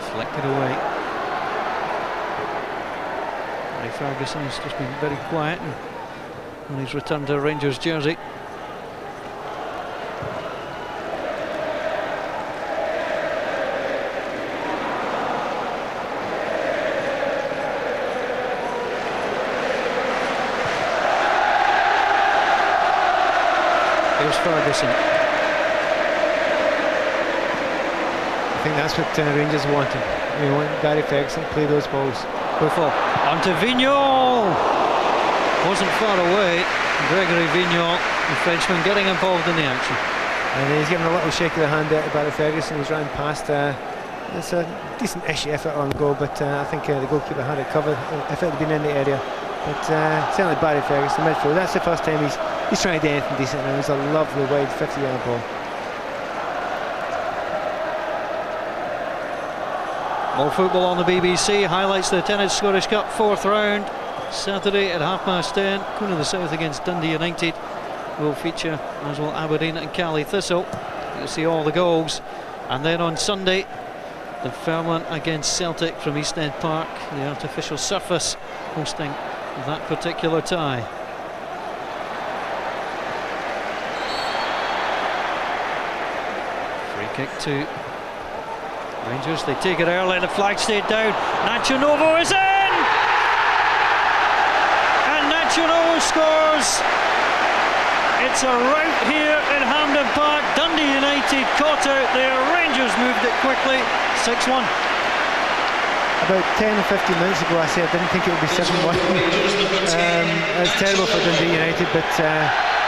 Deflected away. Ray Ferguson has just been very quiet when he's returned to a Rangers jersey. Here's Ferguson. I think that's what Rangers wanted. They want Gary Ferguson to play those balls. Before on to Vignol. Wasn't far away. Gregory Vignol, the Frenchman, getting involved in the action. And he's giving a little shake of the hand there to Barry Ferguson. He's running past. It's a decent-ish effort on goal, but I think the goalkeeper had it covered if it had been in the area. But certainly Barry Ferguson, midfield. That's the first time he's trying to do anything decent, and it was a lovely wide 50-yard ball. More football on the BBC. Highlights the Tennis Scottish Cup 4th round. Saturday at 10:30. Queen of the South against Dundee United will feature, as will Aberdeen and Cali Thistle. You'll see all the goals. And then on Sunday, the Fairmont against Celtic from East End Park, the artificial surface hosting that particular tie. Free kick to Rangers. They take it early, the flag stayed down. Nacho Novo is in! And Nacho Novo scores! It's a rout here in Hampden Park. Dundee United caught out there. Rangers moved it quickly. 6-1. About 10 or 15 minutes ago I said I didn't think it would be 7-1. It's terrible for Dundee United, but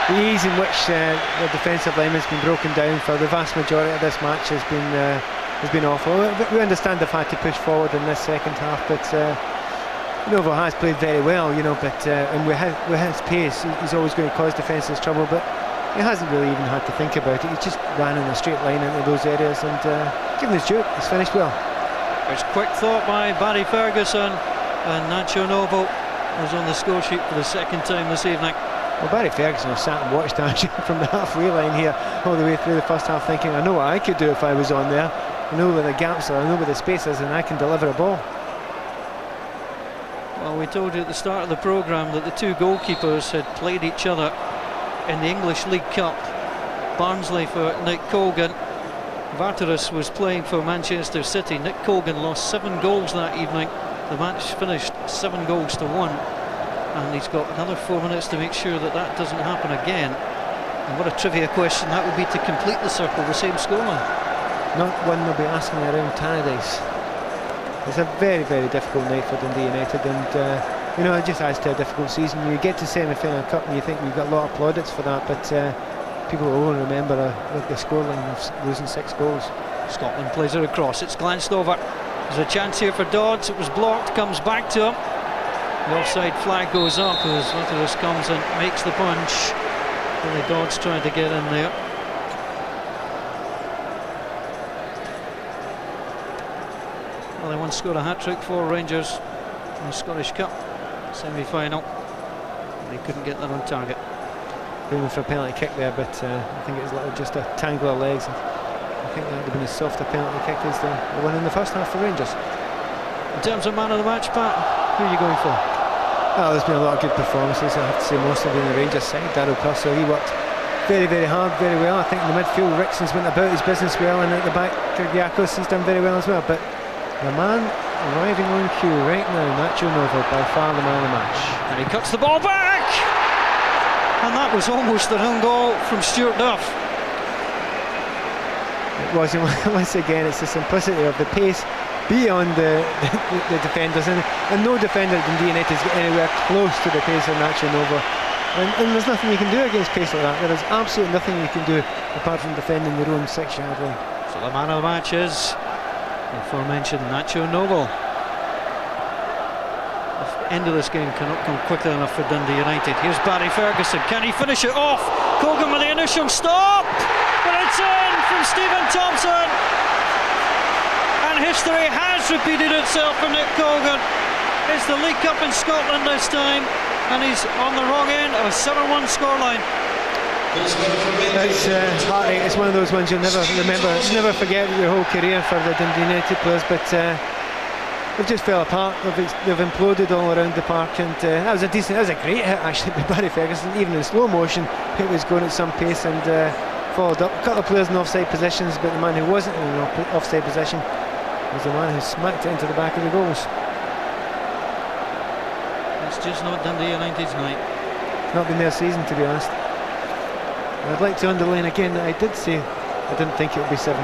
the ease in which the defensive line has been broken down for the vast majority of this match has been awful. We understand they've had to push forward in this second half, but Novo has played very well, you know, but and with his pace he's always going to cause defences trouble, but he hasn't really even had to think about it. He just ran in a straight line into those areas, and given his due, he's finished well. There's quick thought by Barry Ferguson, and Nacho Novo was on the score sheet for the second time this evening. Well, Barry Ferguson has sat and watched action from the halfway line here all the way through the first half, thinking, I know what I could do if I was on there. I know where the gaps are, I know where the space is, and I can deliver a ball. Well, we told you at the start of the programme that the two goalkeepers had played each other in the English League Cup. Barnsley for Nick Colgan. Vartaris was playing for Manchester City. Nick Colgan lost 7 goals that evening. The match finished 7-1, and he's got another 4 minutes to make sure that that doesn't happen again. And what a trivia question that would be to complete the circle, the same scoreline. Not one they'll be asking around Tannadice. It's a very, very difficult night for Dundee United, and you know, it just adds to a difficult season. You get to semi-final cup and you think we've got a lot of plaudits for that, but people will only remember the scoreline of losing 6 goals. Scotland plays it across, it's glanced over. There's a chance here for Dodds, it was blocked, comes back to him. The offside flag goes up as Vartaris comes and makes the punch. Billy Dodds trying to get in there. Well, they once scored a hat-trick for Rangers in the Scottish Cup semi-final. They couldn't get that on target. Aiming for a penalty kick there, but I think it was just a tangle of legs. I think that would have been as soft a penalty kick as the one in the first half for Rangers. In terms of man of the match, Pat, who are you going for? Well, there's been a lot of good performances. I have to say most of them in the Rangers side. Darryl Purcell, he worked very, very hard, very well. I think in the midfield, Rickson's went about his business well, and at the back, Kyrgiakos, he's done very well as well. But the man arriving on cue right now, Nacho Novo, by far the man of the match. And he cuts the ball back! And that was almost an own goal from Stuart Duff. It was, once again, it's the simplicity of the pace beyond the defenders, and no defender at Dundee United has got anywhere close to the pace of Nacho Novo. And there's nothing you can do against pace like that. There is absolutely nothing you can do apart from defending your own 6-yard line. So the man of the match is the aforementioned Nacho Novo. The end of this game cannot come quickly enough for Dundee United. Here's Barry Ferguson. Can he finish it off? Colgan with the initial stop, but it's in from Stephen Thompson. And history has repeated itself for Nick Colgan. It's the League Cup in Scotland this time, and he's on the wrong end of a 7-1 scoreline. It's heartache. It's one of those ones you'll never remember, never forget your whole career for the Dundee United players. But they've just fell apart. They've imploded all around the park, and that was a great hit actually by Barry Ferguson. Even in slow motion, it was going at some pace and followed up. A couple of players in offside positions, but the man who wasn't in an offside position was the man who smacked it into the back of the goals. It's just not Dundee United's night. It's not been their season, to be honest. I'd like to underline again that I did say I didn't think it would be 7-1.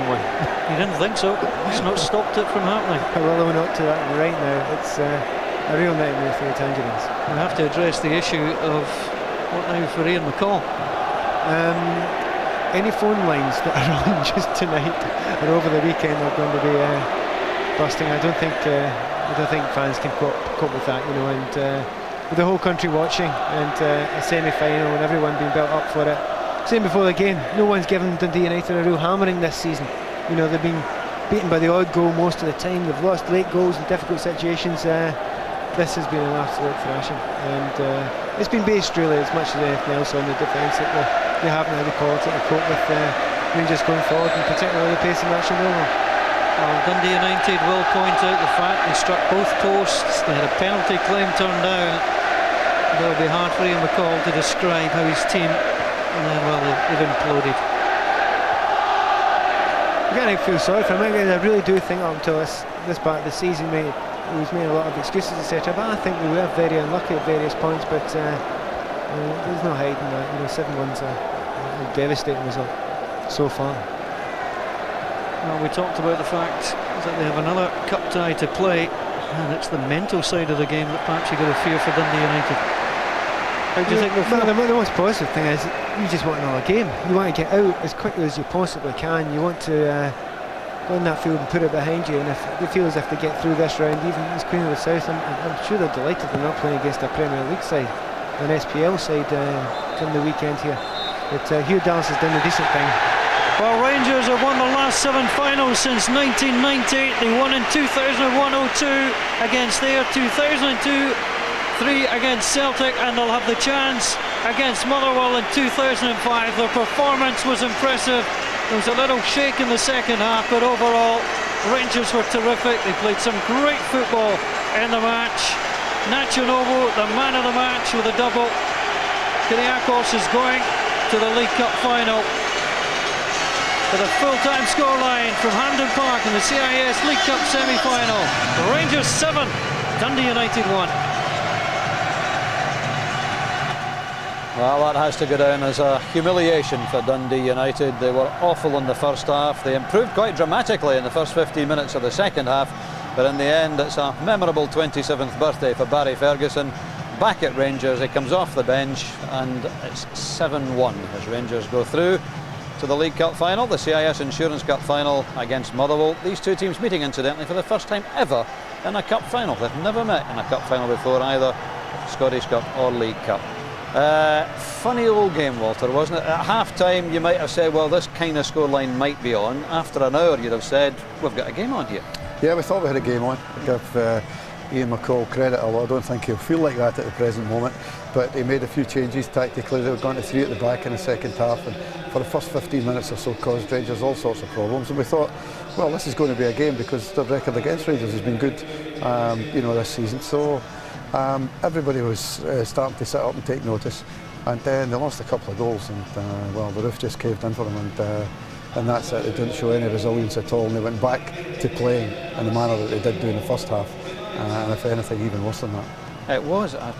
You didn't think so? It's not stopped it from happening. Well, we're not to that right now. It's a real nightmare for the Tangerines. We have to address the issue of what now for Ian McCall. Any phone lines that are on just tonight or over the weekend are going to be busting. I don't think fans can cope with that, you know, and with the whole country watching and a semi-final and everyone being built up for it. Same before the game, no one's given Dundee United a real hammering this season. You know, they've been beaten by the odd goal most of the time. They've lost late goals in difficult situations. This has been an absolute thrashing, and it's been based really as much as anything else on the defence that they haven't had the quality to cope with Rangers going forward, and particularly the pace of Nacho Novo. Well, Dundee United will point out the fact they struck both posts. They had a penalty claim turned down. It'll be hard for Ian McCall to describe how his team, and then well, they've imploded. You can't feel sorry for him. I really do think up until this part of the season, he was making a lot of excuses, etc. But I think we were very unlucky at various points. But there's no hiding that. You know, 7-1's a devastating result so far. Well, we talked about the fact that they have another cup tie to play, and it's the mental side of the game that perhaps you've got to fear for Dundee United. How do you think the most positive thing is you just want another game. You want to get out as quickly as you possibly can. You want to go in that field and put it behind you, and if they feel as if they get through this round, even as Queen of the South, I'm sure they're delighted they're not playing against a Premier League side, an SPL side come the weekend here. But Hugh Dallas has done a decent thing. Well, Rangers have won the last 7 finals since 1990. They won in 2001-02 against their 2002-03 against Celtic, and they'll have the chance against Motherwell in 2005. Their performance was impressive. There was a little shake in the second half, but overall Rangers were terrific. They played some great football in the match. Nacho Novo, the man of the match with a double. Kyrgiakos is going to the League Cup final with a full-time scoreline from Hampden Park in the CIS League Cup semi-final. Rangers 7, Dundee United 1. Well, that has to go down as a humiliation for Dundee United. They were awful in the first half. They improved quite dramatically in the first 15 minutes of the second half, but in the end it's a memorable 27th birthday for Barry Ferguson. Back at Rangers, he comes off the bench, and it's 7-1 as Rangers go through to the League Cup final, the CIS Insurance Cup final against Motherwell. These two teams meeting incidentally for the first time ever in a cup final. They've never met in a cup final before, either Scottish Cup or League Cup. Funny old game, Walter, wasn't it? At half time you might have said, well, this kind of scoreline might be on. After an hour you'd have said, we've got a game on here. Yeah, we thought we had a game on. I give Ian McCall credit, although I don't think he'll feel like that at the present moment, but he made a few changes tactically. They were going to 3 at the back in the second half, and for the first 15 minutes or so caused Rangers all sorts of problems, and we thought, well, this is going to be a game because the record against Rangers has been good, you know, this season. So Everybody was starting to sit up and take notice, and then they lost a couple of goals, and well, the roof just caved in for them, and that's it. They didn't show any resilience at all, and they went back to playing in the manner that they did do in the first half, and if anything, even worse than that. It was a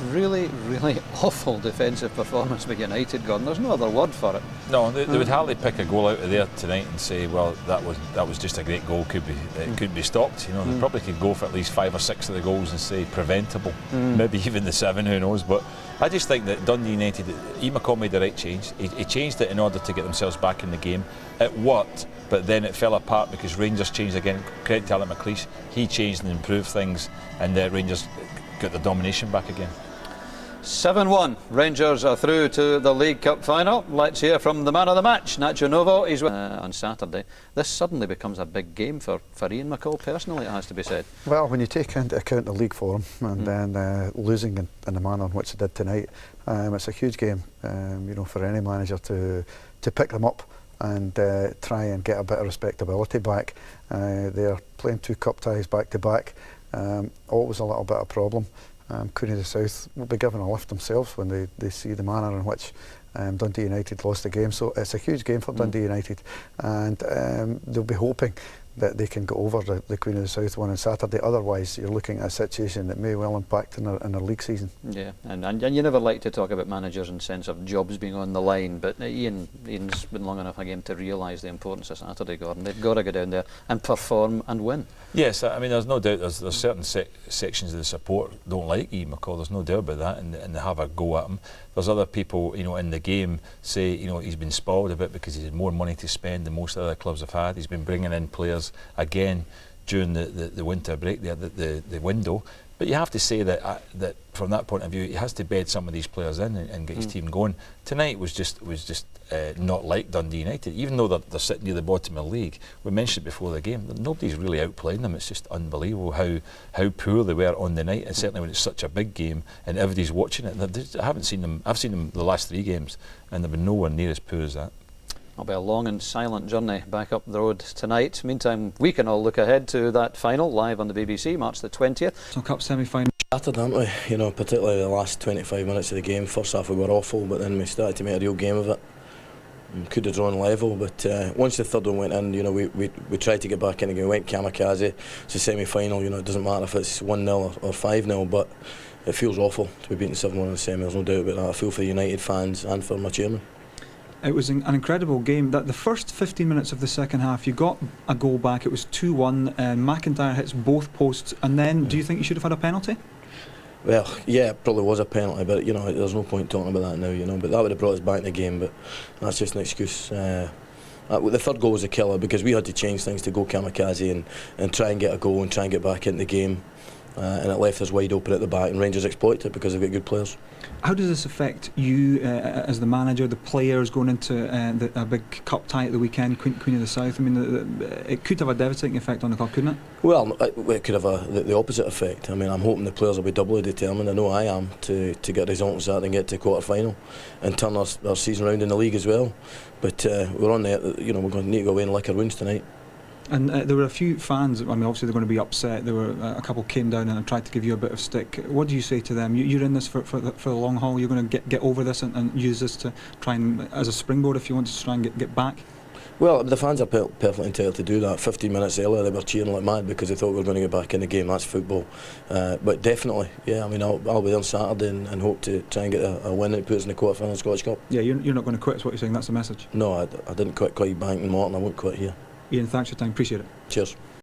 really, really awful defensive performance by United, Gordon. There's no other word for it. No, they would hardly pick a goal out of there tonight and say, well, that was just a great goal. It could be stopped. You know, they probably could go for at least 5 or 6 of the goals and say preventable. Maybe even the 7. Who knows? But I just think that Dundee United, Ian McCall made the right change. He changed it in order to get themselves back in the game. It worked, but then it fell apart because Rangers changed again. Credit to Alan McLeish. He changed and improved things, and the Rangers got the domination back again. 7-1. Rangers are through to the League Cup final. Let's hear from the man of the match, Nacho Novo. He's on Saturday. This suddenly becomes a big game for Ian McCall personally, it has to be said. Well, when you take into account the league form and then losing in the manner in which they did tonight, it's a huge game, you know, for any manager to pick them up and try and get a bit of respectability back. They're playing 2 cup ties back to back. Always a little bit of a problem. Queen of the South will be given a lift themselves when they see the manner in which Dundee United lost the game. So it's a huge game for Dundee United, and they'll be hoping that they can get over the Queen of the South one on Saturday. Otherwise, you're looking at a situation that may well impact in their league season. Yeah, and you never like to talk about managers in sense of jobs being on the line, but Ian's been long enough a game to realise the importance of Saturday, Gordon. They've got to go down there and perform and win. Yes, I mean, there's no doubt there's certain sections of the support don't like Ian McCall, there's no doubt about that, and they have a go at him. There's other people, you know, in the game say, you know, he's been spoiled a bit because he's had more money to spend than most other clubs have had. He's been bringing in players again during the winter break, the window. But you have to say that from that point of view, he has to bed some of these players in and get his team going. Tonight was just not like Dundee United, even though they're sitting near the bottom of the league. We mentioned it before the game, nobody's really outplaying them. It's just unbelievable how poor they were on the night, and certainly when it's such a big game and everybody's watching it. I haven't seen them. I've seen them the last 3 games, and they've been nowhere near as poor as that. It'll be a long and silent journey back up the road tonight. Meantime, we can all look ahead to that final live on the BBC, March the 20th. So Cup semi-final. Shattered, aren't we? You know, particularly the last 25 minutes of the game. First half we were awful, but then we started to make a real game of it. Could have drawn level, but once the third one went in, you know, we tried to get back in again. We went kamikaze. It's a semi-final. You know, it doesn't matter if it's 1-0 or 5-0, but it feels awful to be beaten 7-1 in the semi. There's no doubt about that. I feel for United fans and for my chairman. It was an incredible game. That the first 15 minutes of the second half, you got a goal back. It was 2-1. McIntyre hits both posts, and then do you think you should have had a penalty? Well, yeah, it probably was a penalty, but you know, there's no point talking about that now. You know, but that would have brought us back in the game. But that's just an excuse. The third goal was a killer because we had to change things to go kamikaze and try and get a goal and try and get back in the game. And it left us wide open at the back, and Rangers exploited it because they've got good players. How does this affect you as the manager, the players going into a big cup tie at the weekend, Queen of the South? I mean, it could have a devastating effect on the club, couldn't it? Well, it could have the opposite effect. I mean, I'm hoping the players will be doubly determined. I know I am to get results out and get to quarter final and turn our season around in the league as well. But we're on there. You know, we're going to need to go away and lick our wounds tonight. And there were a few fans, I mean, obviously they're going to be upset. There were a couple came down and tried to give you a bit of stick. What do you say to them? You're in this for the long haul. You're going to get over this and use this to try and, as a springboard, if you want to try and get back? Well, the fans are perfectly entitled to do that. 15 minutes earlier they were cheering like mad because they thought we were going to get back in the game. That's football. But definitely, yeah, I mean, I'll be there on Saturday and hope to try and get a win that puts us in the quarter-final of the Scottish Cup. Yeah, you're not going to quit, is what you're saying. That's the message. No, I didn't quit Clydebank and Morton. I won't quit here. Ian, thanks for your time. Appreciate it. Cheers.